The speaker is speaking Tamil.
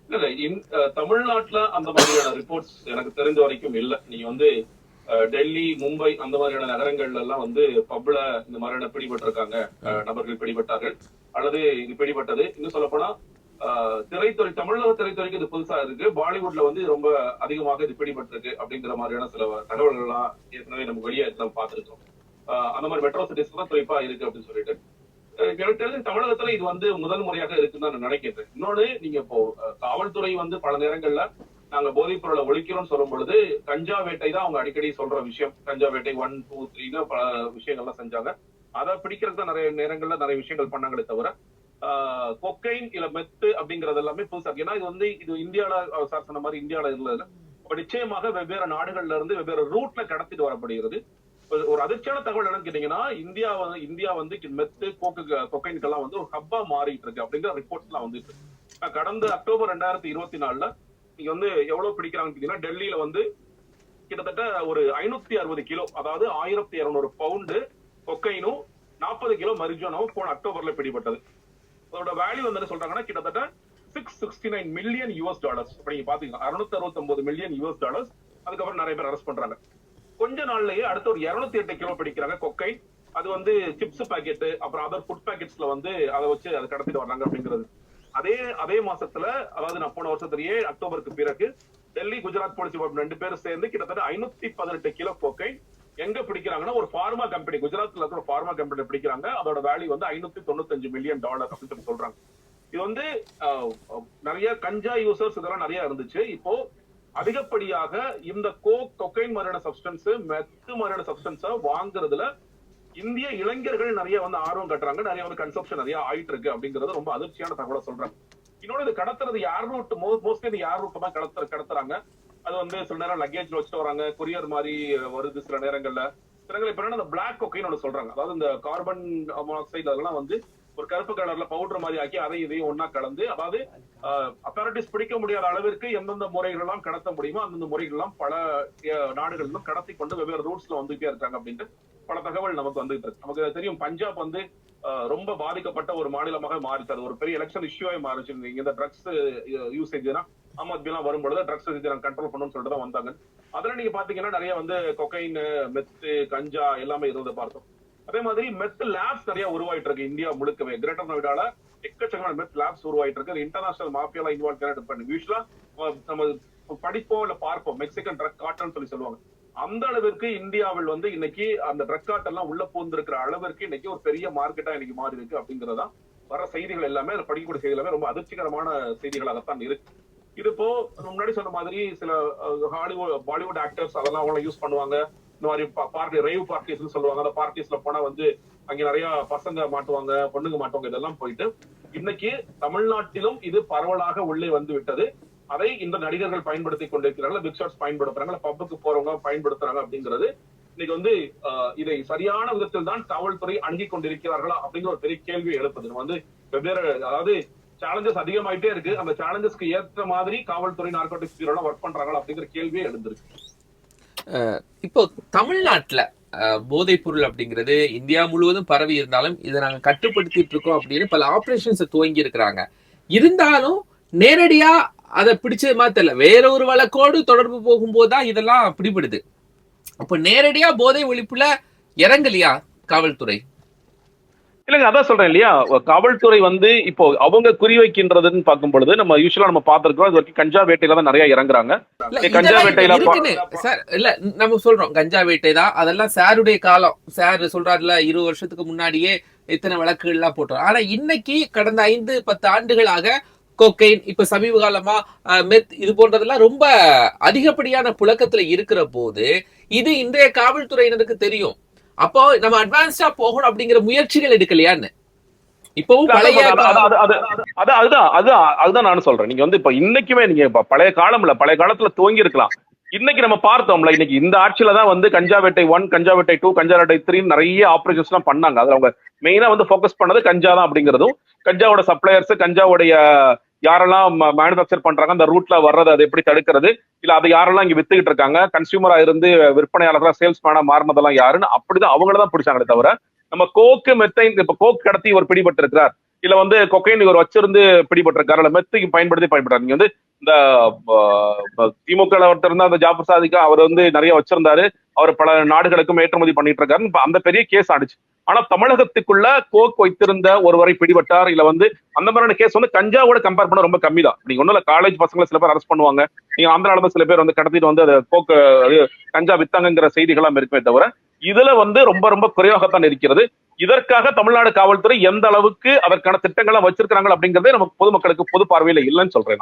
இல்ல தமிழ்நாட்டுல அந்த மாதிரியான ரிப்போர்ட்ஸ் எனக்கு தெரிஞ்ச வரைக்கும் இல்ல. நீங்க வந்து டெல்லி, மும்பை அந்த மாதிரியான நகரங்கள்ல எல்லாம் வந்து பப்ல இந்த மாதிரியான பிடிபட்டிருக்காங்க, நபர்கள் பிடிபட்டார்கள் அல்லது இது பிடிபட்டது. இன்னும் சொல்ல போனா திரைத்துறை, தமிழக திரைத்துறைக்கு இது புதுசா இருக்கு. பாலிவுட்ல வந்து ரொம்ப அதிகமாக இது பிடிபட்டிருக்கு அப்படிங்கிற மாதிரியான சில தகவல்கள் எல்லாம் ஏற்கனவே நம்ம வெளியே நம்ம பார்த்திருக்கோம். அந்த மாதிரி மெட்ரோ சிட்டிஸ் தான் குறிப்பா இருக்கு அப்படின்னு சொல்லிட்டு எனக்கு தெரிஞ்சு தமிழகத்துல இது வந்து முதல் முறையாக இருக்குன்னு நான் நினைக்கிறேன். இன்னொன்னு, நீங்க இப்போ காவல்துறை வந்து பல நேரங்கள்ல நாங்க போதைப் பொருளை ஒழிக்கிறோம்னு சொல்லும் பொழுது கஞ்சா வேட்டை தான் அவங்க அடிக்கடி சொல்ற விஷயம். கஞ்சா வேட்டை 1, 2, 3 பல விஷயங்கள்லாம் செஞ்சாங்க. அதை பிடிக்கிறதுக்கு தான் நிறைய நேரங்கள்ல நிறைய விஷயங்கள் பண்ணாங்களே தவிர கொக்கைன் இல்ல மெத்து அப்படிங்கறது எல்லாமே புதுசா இருக்கு. ஏன்னா இது வந்து இது இந்தியால சார் சொன்ன மாதிரி இந்தியால இருந்தது. நிச்சயமாக வெவ்வேறு நாடுகள்ல இருந்து வெவ்வேறு ரூட்ல கடத்திட்டு வரப்படுகிறது. ஒரு அதிர்ச்சியான தகவல் என்னன்னு கேட்டீங்கன்னா, இந்தியா வந்து மெத்து கொக்கைனுக்கெல்லாம் வந்து ஒரு ஹப்பா மாறிட்டு இருக்கு அப்படிங்கிற ரிப்போர்ட்ஸ் எல்லாம் வந்துட்டு இருக்கு. கடந்த அக்டோபர் 2024 நீங்க வந்து எவ்வளவு பிடிக்கிறாங்கன்னு கேட்டீங்கன்னா, டெல்லியில வந்து கிட்டத்தட்ட ஒரு 560 கிலோ, அதாவது 1200 பவுண்டு கொக்கைனும் 40 கிலோ மரிஜுவானாவும் போன அக்டோபர்ல பிடிபட்டது. அதோட வேல்யூ வந்து என்ன சொல்றாங்கன்னா கிட்டத்தட்ட $669 மில்லியன். நீங்க பாத்தீங்கன்னா 669 மில்லியன் யூஎஸ். அதுக்கப்புறம் நிறைய பேர் அரெஸ்ட் பண்றாங்க. கொஞ்ச நாள்லயே அடுத்த ஒரு 208 கிலோ பிடிக்கிறாங்க கொக்கைன். அது வந்து சிப்ஸ் பாக்கெட், அப்புறம் அதர் ஃபுட் பாக்கெட்ஸ்ல வந்து அதை வச்சு அதை கடத்திட்டு வர்றாங்க அப்படிங்கிறது. அதே அதே மாசத்துல, அதாவது நான் போன வருஷத்திலேயே அக்டோபருக்கு பிறகு டெல்லி குஜராத் போலீஸ் டிபார்ட்மெண்ட் 2 பேரும் சேர்ந்து கிட்டத்தட்ட 518 கிலோ கொக்கைன் எங்க பிடிக்கிறாங்கன்னா ஒரு பார்மா கம்பெனி, குஜராத்ல இருக்கிற பார்மா கம்பெனி பிடிக்கிறாங்க. அதோட வேல்யூ வந்து $595 மில்லியன் அப்படின்னு சொல்றாங்க. இது வந்து நிறைய கஞ்சா யூசர்ஸ் இதெல்லாம் நிறைய இருந்துச்சு. இப்போ அதிகப்படியாக இந்த கொக்கைன் மாதிரியான சப்ஸ்டன்ஸ், மெத்து மாதிரியான சப்ஸ்டன்ஸ வாங்குறதுல இந்திய இளைஞர்கள் நிறைய வந்து ஆர்வம் கட்டுறாங்க. நிறைய வந்து கன்சப்ஷன் நிறைய ஆயிட்டு இருக்கு அப்படிங்கறது ரொம்ப அதிர்ச்சியான தகவலை சொல்றாங்க. இன்னொன்னு, இது கடத்துறது யார் ரூட், மோஸ்ட்லி இது யார் ரூட் தான் கடத்துறாங்க. அது வந்து சில நேரம் லக்கேஜ்ல வச்சுட்டு வராங்க, கொரியர் மாதிரி வருது. சில நேரங்கள்ல இப்ப அந்த பிளாக் கொக்கைன் ஒன்று சொல்றாங்க. அதாவது இந்த கார்பன் மோனாக்சைடு அதெல்லாம் வந்து ஒரு கருப்பு கலர்ல பவுடர் மாதிரி ஆக்கி அதை இதையும் ஒன்னா கலந்து, அதாவது அத்தாரிட்டிஸ் பிடிக்க முடியாத அளவிற்கு எந்தெந்த முறைகள் எல்லாம் கடத்த முடியுமோ அந்தந்த முறைகள் எல்லாம் பல நாடுகளிலும் கடத்தி கொண்டு வெவ்வேறு ரூட்ஸ்ல வந்துட்டே இருக்காங்க அப்படின்ட்டு பல தகவல் நமக்கு வந்துட்டு இருக்கு. நமக்கு தெரியும், பஞ்சாப் வந்து ரொம்ப பாதிக்கப்பட்ட ஒரு மாநிலமாக மாறிச்சு. அது ஒரு பெரிய எலெக்ஷன் இஷ்யூவே மாறிச்சு. இந்த ட்ரக்ஸ் யூசேஜ் ஆம் ஆத்மி எல்லாம் வரும்பொழுது ட்ரக்ஸ் கண்ட்ரோல் பண்ணணும்னு சொல்லிட்டு தான் வந்தாங்க. அதுல நீங்க பாத்தீங்கன்னா நிறைய வந்து கொக்கைன், மெத்து, கஞ்சா எல்லாமே இருந்ததை பார்த்தோம். அதே மாதிரி மெத் லேப்ஸ் நிறைய உருவாயிட்டு இருக்கு இந்தியா முழுக்கவே. கிரேட்டர் நோய்டால எக்கச்சக்கமான மெத் லேப்ஸ் உருவாயிட்டு இருக்கு. இன்டர்நேஷனல் மாஃபியால இன்வால்வ் பண்ணி யூஸ்வலா நம்ம படிப்போம் இல்ல பார்ப்போம், மெக்சிகன் ட்ரக் கார்டல் சொல்லி சொல்லுவாங்க. அந்த அளவிற்கு இந்தியாவில் வந்து இன்னைக்கு அந்த ட்ரக் கார்டல் எல்லாம் உள்ள போந்திருக்கிற அளவிற்கு இன்னைக்கு ஒரு பெரிய மார்க்கெட்டா இன்னைக்கு மாறி இருக்கு அப்படிங்கறதா வர செய்திகள் எல்லாமே, படிக்கக்கூடிய செய்திகள் எல்லாமே ரொம்ப அதிர்ச்சிகரமான செய்திகளாகத்தான் இருக்கு. இது இப்போ முன்னாடி சொன்ன மாதிரி சில பாலிவுட் ஆக்டர்ஸ் அதெல்லாம் அவங்க யூஸ் பண்ணுவாங்க. இந்த மாதிரி பார்ட்டி, ரேவ் பார்ட்டிஸ் சொல்லுவாங்க. அந்த பார்ட்டிஸ்ல போனா வந்து அங்க நிறைய பசங்க மாட்டுவாங்க, பொண்ணுங்க மாட்டுவாங்க. இதெல்லாம் போயிட்டு இன்னைக்கு தமிழ்நாட்டிலும் இது பரவலாக உள்ளே வந்து விட்டது. அதை இந்த நடிகர்கள் பயன்படுத்தி கொண்டிருக்கிறார்கள், பிக் ஷாட்ஸ் பயன்படுத்துறாங்க, பப்புக்கு போறவங்க பயன்படுத்துறாங்க அப்படிங்கிறது இன்னைக்கு வந்து இதை சரியான விதத்தில் தான் காவல்துறை அணுகி கொண்டிருக்கிறார்களா அப்படிங்கிற ஒரு பெரிய கேள்வி எழுப்புது. வந்து வெவ்வேறு, அதாவது சேலஞ்சஸ் அதிகமாயிட்டே இருக்கு. அந்த சேலஞ்சஸ்க்கு ஏற்ற மாதிரி காவல்துறை நார்கோட்டிக்ஸ் பியூரோ ஒர்க் பண்றாங்களா அப்படிங்கிற கேள்வியே எழுந்திருக்கு. இப்போ தமிழ்நாட்டுல போதைப் பொருள் அப்படிங்கிறது இந்தியா முழுவதும் பரவி இருந்தாலும் இதை நாங்க கட்டுப்படுத்திட்டு இருக்கோம் அப்படின்னு பல ஆபரேஷன்ஸ் துவங்கி இருக்கிறாங்க. இருந்தாலும் நேரடியா அதை பிடிச்சது மாதிரி தெரியல, வேற ஒரு வழக்கோடு தொடர்பு போகும்போதுதான் இதெல்லாம் பிடிபடுது. அப்ப நேரடியா போதை ஒழிப்புல இறங்கலையா காவல்துறை? இல்லங்க, அதான் சொல்றேன் இல்லையா, காவல்துறை வந்து இப்போ அவங்க குறிவைக்கின்றதுன்னு பார்க்கும் பொழுது நம்ம யூஸ்வலா நம்ம பார்த்திருக்கோம், இது வரைக்கும் கஞ்சா வேட்டையில தான் நிறைய இறங்குறாங்க. கஞ்சா வேட்டையில சார் இல்ல நம்ம சொல்றோம் கஞ்சா வேட்டை தான், அதெல்லாம் சாருடைய காலம். சார் சொல்றாருல 20 வருஷத்துக்கு முன்னாடியே இத்தனை வழக்குகள் எல்லாம் போட்டோம். ஆனா இன்னைக்கு கடந்த 5-10 ஆண்டுகளாக கொக்கைன், இப்ப சமீப காலமா மெத், இது போன்றதெல்லாம் ரொம்ப அதிகப்படியான புழக்கத்துல இருக்கிற போது இது இன்றைய காவல்துறையினருக்கு தெரியும். அப்போ நம்ம அட்வான்ஸ்டா போகணும் அப்படிங்கிற முயற்சிகள் எடுக்கலையான்னு இப்பவும் பழைய அதுதான் நானும் சொல்றேன். நீங்க வந்து இப்ப இன்னைக்குமே நீங்க பழைய காலத்துல துவங்கி இருக்கலாம். இன்னைக்கு நம்ம பார்த்தோம்ல, இன்னைக்கு இந்த ஆட்சியில தான் வந்து கஞ்சா வேட்டை 1, கஞ்சா வேட்டை 2, கஞ்சா வேட்டை 3 நிறைய ஆபரேஷன்ஸ் எல்லாம் பண்ணாங்க. அதுல அவங்க மெயினா வந்து போக்கஸ் பண்ணது கஞ்சா தான் அப்படிங்கிறதும், கஞ்சாவோட சப்ளையர்ஸ், கஞ்சாவுடைய யாரெல்லாம் மேனுபேக்சர் பண்றாங்க, அந்த ரூட்ல வர்றது அதை எப்படி தடுக்கிறது, இல்ல அதை யாரெல்லாம் இங்க வித்துக்கிட்டு இருக்காங்க, கன்சியூமரா இருந்து விற்பனையாளர்களா சேல்ஸ் மேனா மாறினதெல்லாம் யாருன்னு அப்படிதான் அவங்களதான் பிடிச்சாங்களே தவிர, நம்ம கோக்கு மெத்தைன், இப்ப கோக் கடத்தி ஒரு பிடிபட்டு இருக்கிறார், இல்ல வந்து கொக்கைன் இவர் வச்சிருந்து பிடிபட்டிருக்காரு, இல்ல மெத்துக்கு பயன்படுத்தாரு. நீங்க வந்து இந்த திமுக ஒருத்தர் இருந்தா அந்த ஜாபர் சாதிக்கா அவர் வந்து நிறைய வச்சிருந்தாரு, அவர் பல நாடுகளுக்கும் ஏற்றுமதி பண்ணிட்டு இருக்காரு, அந்த பெரிய கேஸ் ஆடுச்சு. ஆனா தமிழகத்துக்குள்ள கோக் வைத்திருந்த ஒருவரை பிடிபட்டார், இல்ல வந்து அந்த மாதிரியான கேஸ் வந்து கஞ்சாவோட கம்பேர் பண்ண ரொம்ப கம்மி தான். நீங்க ஒண்ணும் இல்ல, காலேஜ் பசங்களை சில பேர் அரெஸ்ட் பண்ணுவாங்க, நீங்க ஆந்திரால சில பேர் வந்து கடத்திட்டு வந்து அதை கோக் கஞ்சா வித்தாங்கிற செய்திகள் இருக்குமே தவிர இதுல வந்து ரொம்ப ரொம்ப குறைவாகத்தான் இருக்கிறது. இதற்காக தமிழ்நாடு காவல்துறை எந்த அளவுக்கு அதற்கான திட்டங்களை வச்சிருக்காங்க அப்படிங்கறதே நமக்கு பொதுமக்களுக்கு பொது பார்வையில இல்லைன்னு சொல்றேன்.